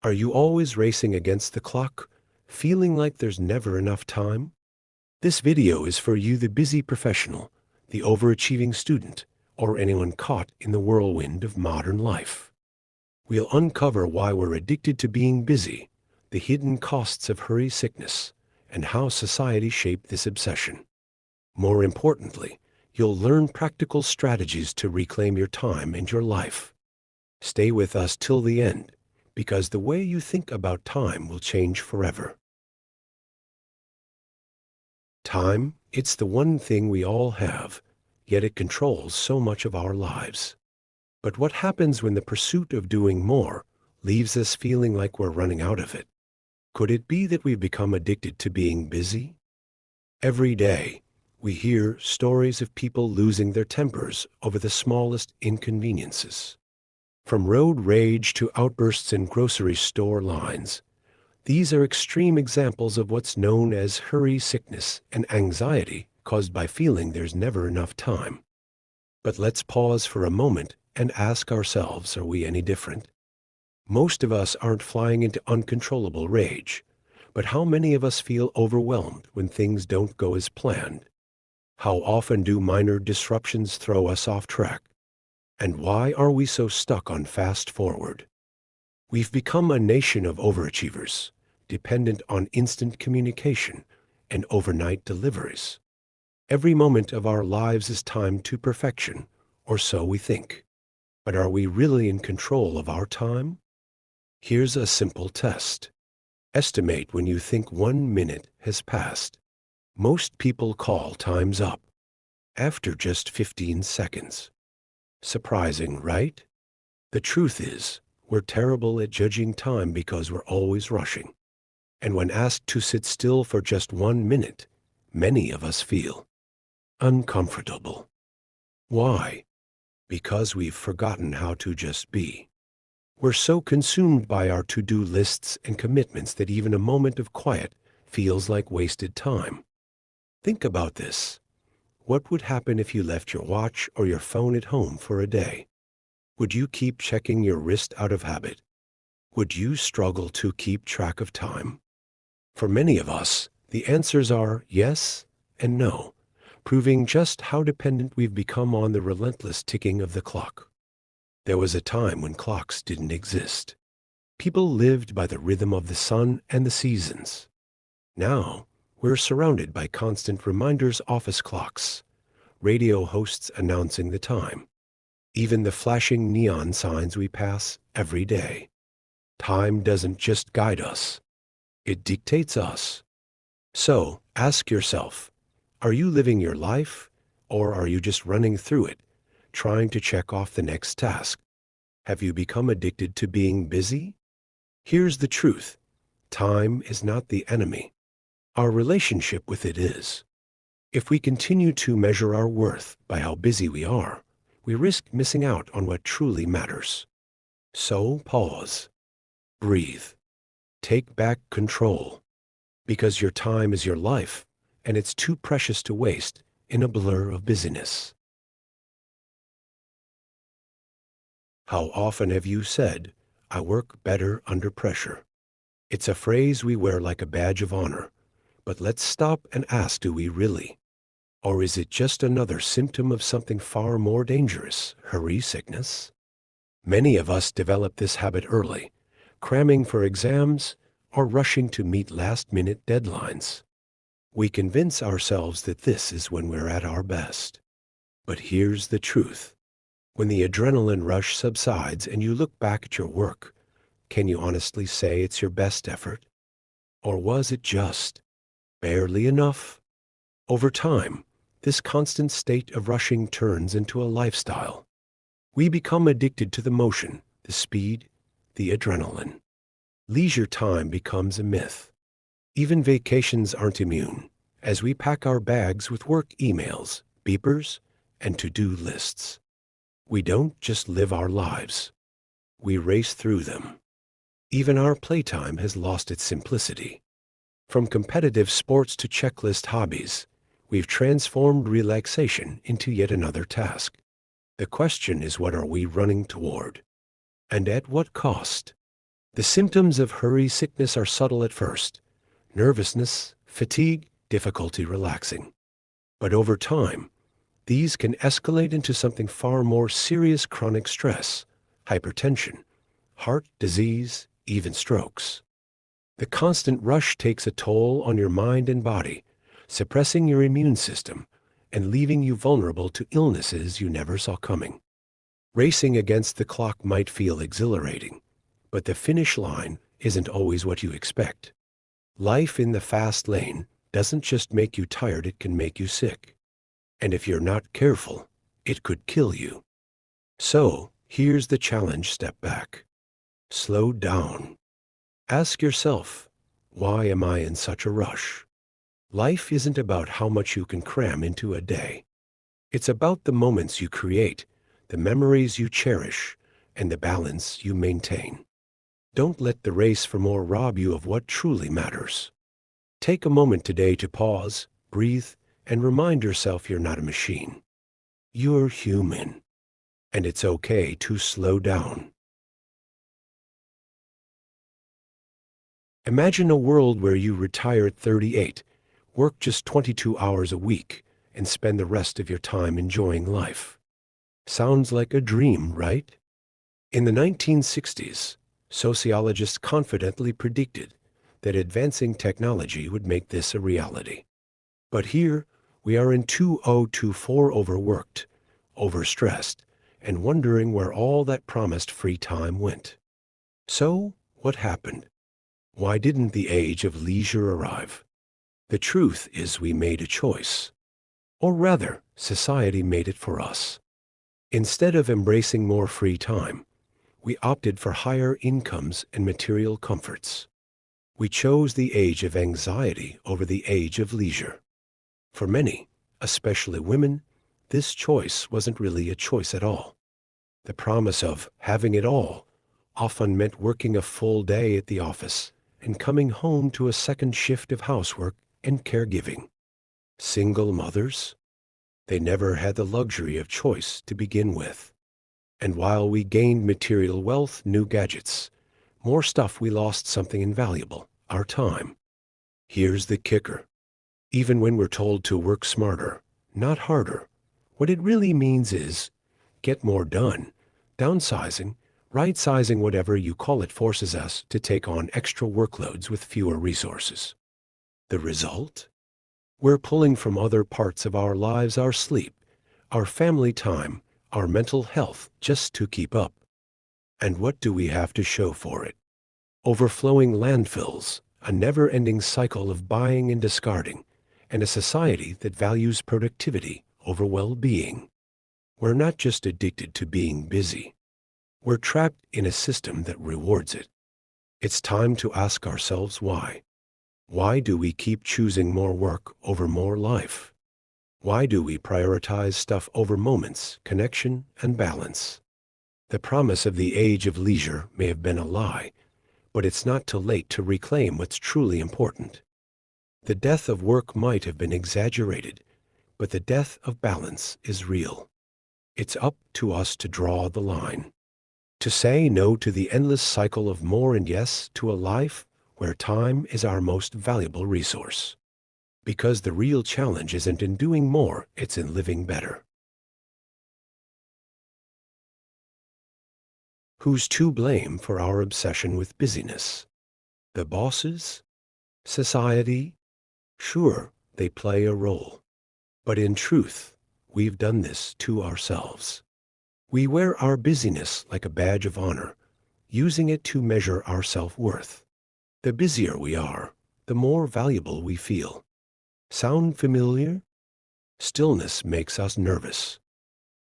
Are you always racing against the clock, feeling like there's never enough time? This video is for you, the busy professional, the overachieving student, or anyone caught in the whirlwind of modern life. We'll uncover why we're addicted to being busy, the hidden costs of hurry sickness, and how society shaped this obsession. More importantly, you'll learn practical strategies to reclaim your time and your life. Stay with us till the end, because the way you think about time will change forever. Time, it's the one thing we all have, yet it controls so much of our lives. But what happens when the pursuit of doing more leaves us feeling like we're running out of it? Could it be that we've become addicted to being busy? Every day, we hear stories of people losing their tempers over the smallest inconveniences. From road rage to outbursts in grocery store lines, these are extreme examples of what's known as hurry sickness and anxiety caused by feeling there's never enough time. But let's pause for a moment and ask ourselves, are we any different? Most of us aren't flying into uncontrollable rage, but how many of us feel overwhelmed when things don't go as planned? How often do minor disruptions throw us off track? And why are we so stuck on fast forward? We've become a nation of overachievers, dependent on instant communication and overnight deliveries. Every moment of our lives is timed to perfection, or so we think. But are we really in control of our time? Here's a simple test. Estimate when you think 1 minute has passed. Most people call time's up after just 15 seconds. Surprising, right? The truth is, we're terrible at judging time because we're always rushing. And when asked to sit still for just 1 minute, many of us feel uncomfortable. Why? Because we've forgotten how to just be. We're so consumed by our to-do lists and commitments that even a moment of quiet feels like wasted time. Think about this. What would happen if you left your watch or your phone at home for a day? Would you keep checking your wrist out of habit? Would you struggle to keep track of time? For many of us, the answers are yes and no, proving just how dependent we've become on the relentless ticking of the clock. There was a time when clocks didn't exist. People lived by the rhythm of the sun and the seasons. Now, we're surrounded by constant reminders, office clocks, radio hosts announcing the time, even the flashing neon signs we pass every day. Time doesn't just guide us, it dictates us. So, ask yourself, are you living your life, or are you just running through it, trying to check off the next task? Have you become addicted to being busy? Here's the truth. Time is not the enemy. Our relationship with it is. If we continue to measure our worth by how busy we are, we risk missing out on what truly matters. So pause. Breathe. Take back control. Because your time is your life, and it's too precious to waste in a blur of busyness. How often have you said, "I work better under pressure"? It's a phrase we wear like a badge of honor, but let's stop and ask, do we really? Or is it just another symptom of something far more dangerous, hurry sickness? Many of us develop this habit early, cramming for exams or rushing to meet last-minute deadlines. We convince ourselves that this is when we're at our best. But here's the truth. When the adrenaline rush subsides and you look back at your work, can you honestly say it's your best effort? Or was it just barely enough? Over time, this constant state of rushing turns into a lifestyle. We become addicted to the motion, the speed, the adrenaline. Leisure time becomes a myth. Even vacations aren't immune, as we pack our bags with work emails, beepers, and to-do lists. We don't just live our lives. We race through them. Even our playtime has lost its simplicity. From competitive sports to checklist hobbies, we've transformed relaxation into yet another task. The question is, what are we running toward? And at what cost? The symptoms of hurry sickness are subtle at first: nervousness, fatigue, difficulty relaxing. But over time, these can escalate into something far more serious: chronic stress, hypertension, heart disease, even strokes. The constant rush takes a toll on your mind and body, suppressing your immune system and leaving you vulnerable to illnesses you never saw coming. Racing against the clock might feel exhilarating, but the finish line isn't always what you expect. Life in the fast lane doesn't just make you tired, it can make you sick. And if you're not careful, it could kill you. So, here's the challenge: step back. Slow down. Ask yourself, why am I in such a rush? Life isn't about how much you can cram into a day. It's about the moments you create, the memories you cherish, and the balance you maintain. Don't let the race for more rob you of what truly matters. Take a moment today to pause, breathe, and remind yourself you're not a machine. You're human, and it's okay to slow down. Imagine a world where you retire at 38, work just 22 hours a week, and spend the rest of your time enjoying life. Sounds like a dream, right? In the 1960s, sociologists confidently predicted that advancing technology would make this a reality. But here we are in 2024, overworked, overstressed, and wondering where all that promised free time went. So, what happened? Why didn't the age of leisure arrive? The truth is, we made a choice. Or rather, society made it for us. Instead of embracing more free time, we opted for higher incomes and material comforts. We chose the age of anxiety over the age of leisure. For many, especially women, this choice wasn't really a choice at all. The promise of having it all often meant working a full day at the office and coming home to a second shift of housework and caregiving. Single mothers? They never had the luxury of choice to begin with. And while we gained material wealth, new gadgets, more stuff, we lost something invaluable: our time. Here's the kicker. Even when we're told to work smarter, not harder, what it really means is get more done. Downsizing, right-sizing, whatever you call it, forces us to take on extra workloads with fewer resources. The result? We're pulling from other parts of our lives: our sleep, our family time, our mental health, just to keep up. And what do we have to show for it? Overflowing landfills, a never-ending cycle of buying and discarding, and a society that values productivity over well-being. We're not just addicted to being busy. We're trapped in a system that rewards it. It's time to ask ourselves why. Why do we keep choosing more work over more life? Why do we prioritize stuff over moments, connection, and balance? The promise of the age of leisure may have been a lie, but it's not too late to reclaim what's truly important. The death of work might have been exaggerated, but the death of balance is real. It's up to us to draw the line, to say no to the endless cycle of more and yes to a life where time is our most valuable resource. Because the real challenge isn't in doing more, it's in living better. Who's to blame for our obsession with busyness? The bosses? Society? Sure, they play a role. But in truth, we've done this to ourselves. We wear our busyness like a badge of honor, using it to measure our self-worth. The busier we are, the more valuable we feel. Sound familiar? Stillness makes us nervous.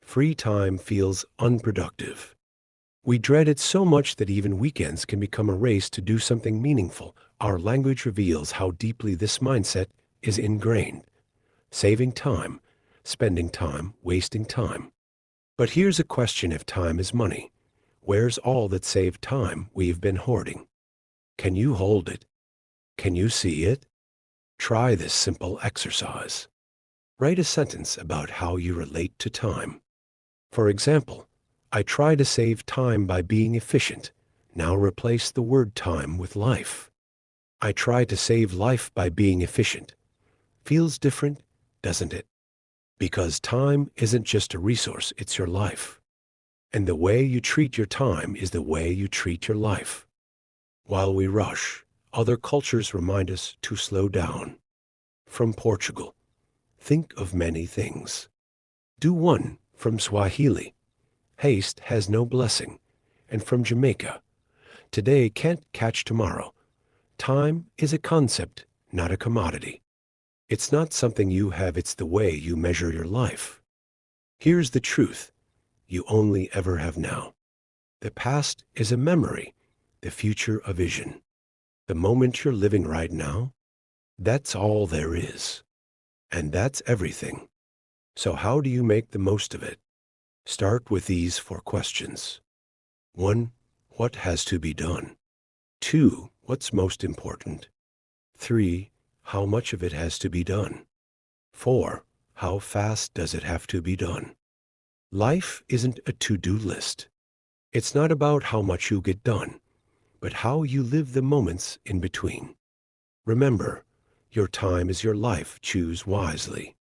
Free time feels unproductive. We dread it so much that even weekends can become a race to do something meaningful. Our language reveals how deeply this mindset is ingrained. Saving time, spending time, wasting time. But here's a question: if time is money, where's all that saved time we've been hoarding? Can you hold it? Can you see it? Try this simple exercise. Write a sentence about how you relate to time. For example, I try to save time by being efficient, Now replace the word time with life. I try to save life by being efficient. Feels different, doesn't it? Because time isn't just a resource, it's your life. And the way you treat your time is the way you treat your life. While we rush, other cultures remind us to slow down. From Portugal, think of many things. Do one from Swahili. Haste has no blessing. And from Jamaica, today can't catch tomorrow. Time is a concept, not a commodity. It's not something you have, it's the way you measure your life. Here's the truth. You only ever have now. The past is a memory, the future a vision. The moment you're living right now, that's all there is. And that's everything. So how do you make the most of it? Start with these 4 questions. 1. What has to be done? 2. What's most important? 3. How much of it has to be done? 4. How fast does it have to be done? Life isn't a to-do list. It's not about how much you get done, but how you live the moments in between. Remember, your time is your life. Choose wisely.